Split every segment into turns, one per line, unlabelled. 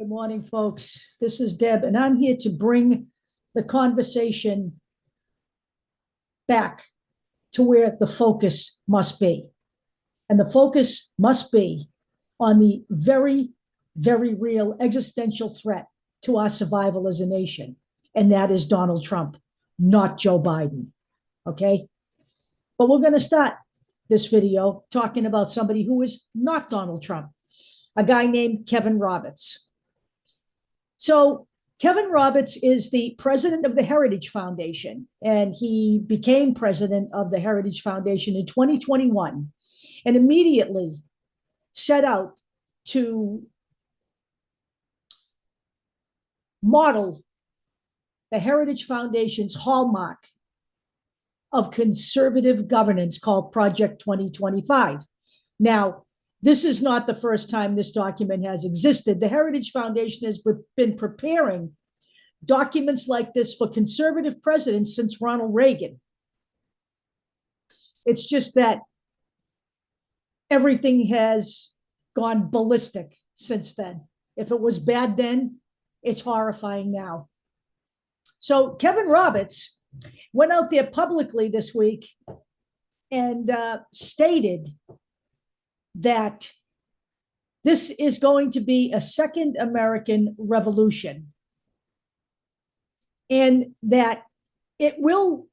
Good morning, folks. This is Deb, and I'm here to bring the conversation back to where the focus must be. And the focus must be on the very, very real existential threat to our survival as a nation. And that is Donald Trump, not Joe Biden. Okay? But we're going to start this video talking about somebody who is not Donald Trump, a guy named Kevin Roberts. So Kevin Roberts is the president of the Heritage Foundation, and he became president of the Heritage Foundation in 2021 and immediately set out to model the Heritage Foundation's hallmark of conservative governance called Project 2025. Now, this is not the first time this document has existed. The Heritage Foundation has been preparing documents like this for conservative presidents since Ronald Reagan. It's just that everything has gone ballistic since then. If it was bad then, it's horrifying now. So Kevin Roberts went out there publicly this week and stated that this is going to be a second American revolution, and that it will,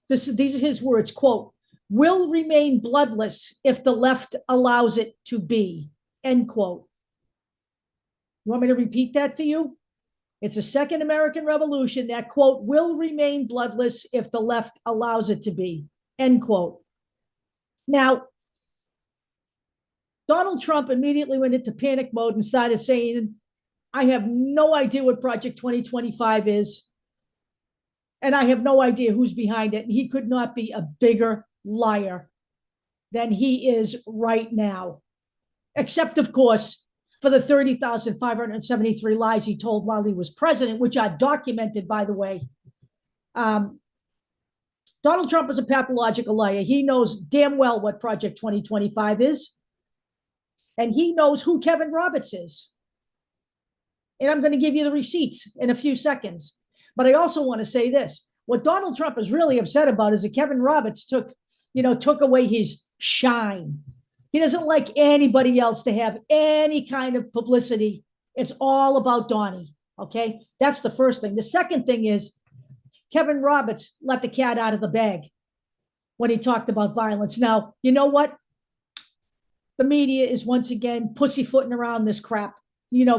these are his words, quote, will remain bloodless if the left allows it to be, end quote. You want me to repeat that for you? It's a second American revolution that, quote, will remain bloodless if the left allows it to be, end quote. Now, Donald Trump immediately went into panic mode and started saying, I have no idea what Project 2025 is, and I have no idea who's behind it. And he could not be a bigger liar than he is right now, except, of course, for the 30,573 lies he told while he was president, which are documented, by the way. Donald Trump is a pathological liar. He knows damn well what Project 2025 is. And he knows who Kevin Roberts is. And I'm going to give you the receipts in a few seconds. But I also want to say this. What Donald Trump is really upset about is that Kevin Roberts took away his shine. He doesn't like anybody else to have any kind of publicity. It's all about Donnie, okay? That's the first thing. The second thing is Kevin Roberts let the cat out of the bag when he talked about violence. Now, you know what? The media is once again pussyfooting around this crap,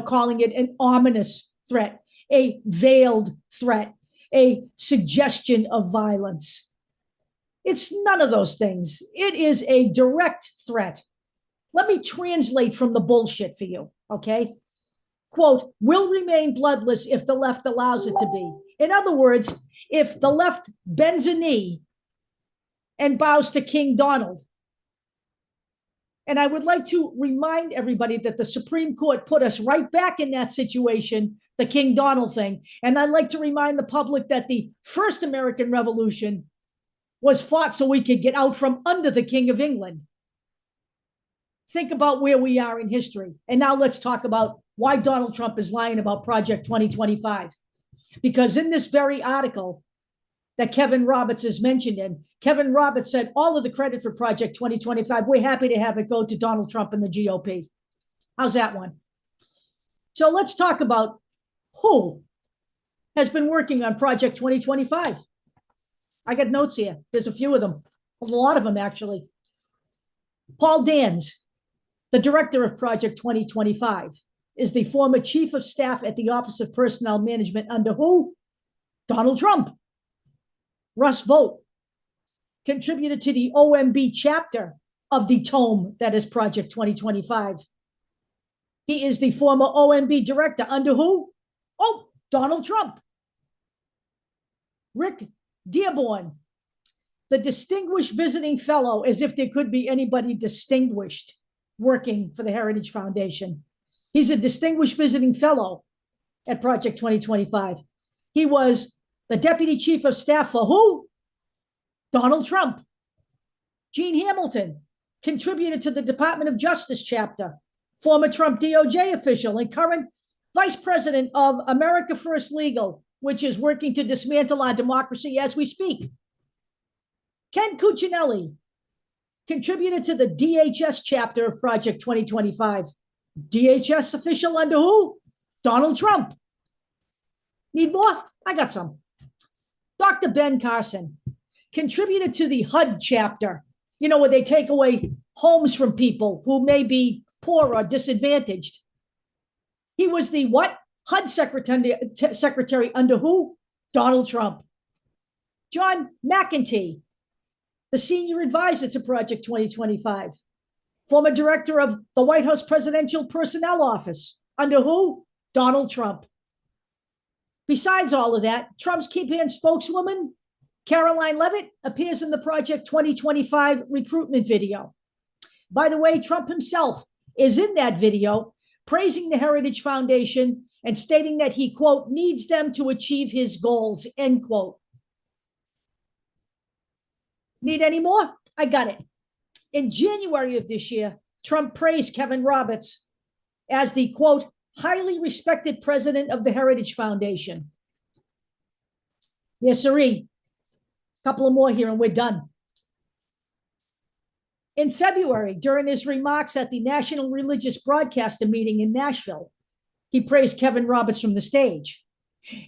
calling it an ominous threat, a veiled threat, a suggestion of violence. It's none of those things. It is a direct threat. Let me translate from the bullshit for you, okay? Quote, will remain bloodless if the left allows it to be. In other words, if the left bends a knee and bows to King Donald. And I would like to remind everybody that the Supreme Court put us right back in that situation, the King Donald thing. And I'd like to remind the public that the first American Revolution was fought so we could get out from under the King of England. Think about where we are in history. And now let's talk about why Donald Trump is lying about Project 2025. Because in this very article that Kevin Roberts is mentioned in, Kevin Roberts said all of the credit for Project 2025, we're happy to have it go to Donald Trump and the GOP. How's that one? So let's talk about who has been working on Project 2025. I got notes here. There's a few of them, a lot of them actually. Paul Dans, the director of Project 2025, is the former chief of staff at the Office of Personnel Management under who? Donald Trump. Russ Vought contributed to the OMB chapter of the tome that is Project 2025. He is the former OMB director under who? Oh, Donald Trump. Rick Dearborn, the distinguished visiting fellow, as if there could be anybody distinguished working for the Heritage Foundation. He's a distinguished visiting fellow at Project 2025. He was the deputy chief of staff for who? Donald Trump. Gene Hamilton contributed to the Department of Justice chapter, former Trump DOJ official and current Vice President of America First Legal, which is working to dismantle our democracy as we speak. Ken Cuccinelli contributed to the DHS chapter of Project 2025. DHS official under who? Donald Trump. Need more? I got some. Dr. Ben Carson contributed to the HUD chapter, you know, where they take away homes from people who may be poor or disadvantaged. He was the what? HUD secretary under who? Donald Trump. John McEntee, the senior advisor to Project 2025, former director of the White House Presidential Personnel Office under who? Donald Trump. Besides all of that, Trump's campaign spokeswoman, Caroline Leavitt, appears in the Project 2025 recruitment video. By the way, Trump himself is in that video praising the Heritage Foundation and stating that he, quote, needs them to achieve his goals, end quote. Need any more? I got it. In January of this year, Trump praised Kevin Roberts as the, quote, highly respected president of the Heritage Foundation. Yes, sirree. Couple of more here and we're done. In February, during his remarks at the National Religious Broadcaster meeting in Nashville, he praised Kevin Roberts from the stage.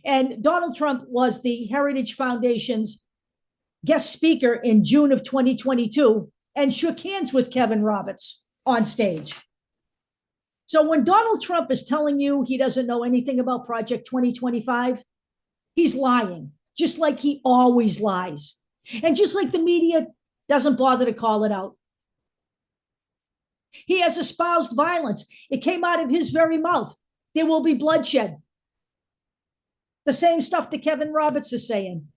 And Donald Trump was the Heritage Foundation's guest speaker in June of 2022 and shook hands with Kevin Roberts on stage. So when Donald Trump is telling you he doesn't know anything about Project 2025, he's lying, just like he always lies. And just like the media doesn't bother to call it out. He has espoused violence. It came out of his very mouth. There will be bloodshed. The same stuff that Kevin Roberts is saying.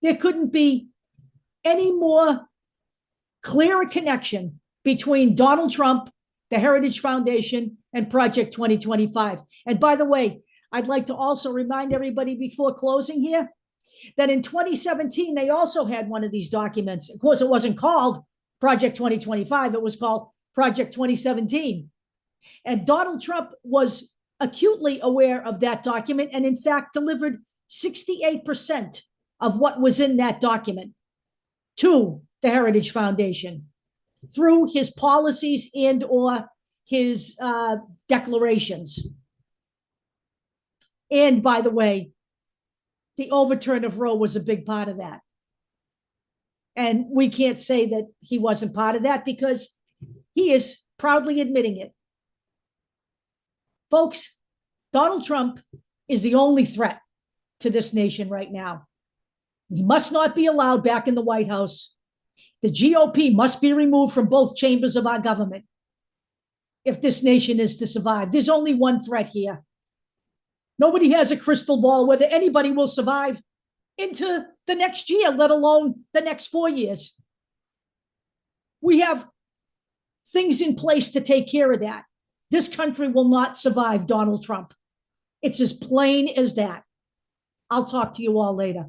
There couldn't be any more clearer connection between Donald Trump, the Heritage Foundation, and Project 2025. And by the way, I'd like to also remind everybody before closing here that in 2017, they also had one of these documents. Of course, it wasn't called Project 2025. It was called Project 2017. And Donald Trump was acutely aware of that document and in fact delivered 68% of what was in that document to the Heritage Foundation through his policies and or his declarations. And by the way, the overturn of Roe was a big part of that. And we can't say that he wasn't part of that because he is proudly admitting it. Folks, Donald Trump is the only threat to this nation right now. He must not be allowed back in the White House. The GOP must be removed from both chambers of our government if this nation is to survive. There's only one threat here. Nobody has a crystal ball whether anybody will survive into the next year, let alone the next 4 years. We have things in place to take care of that. This country will not survive Donald Trump. It's as plain as that. I'll talk to you all later.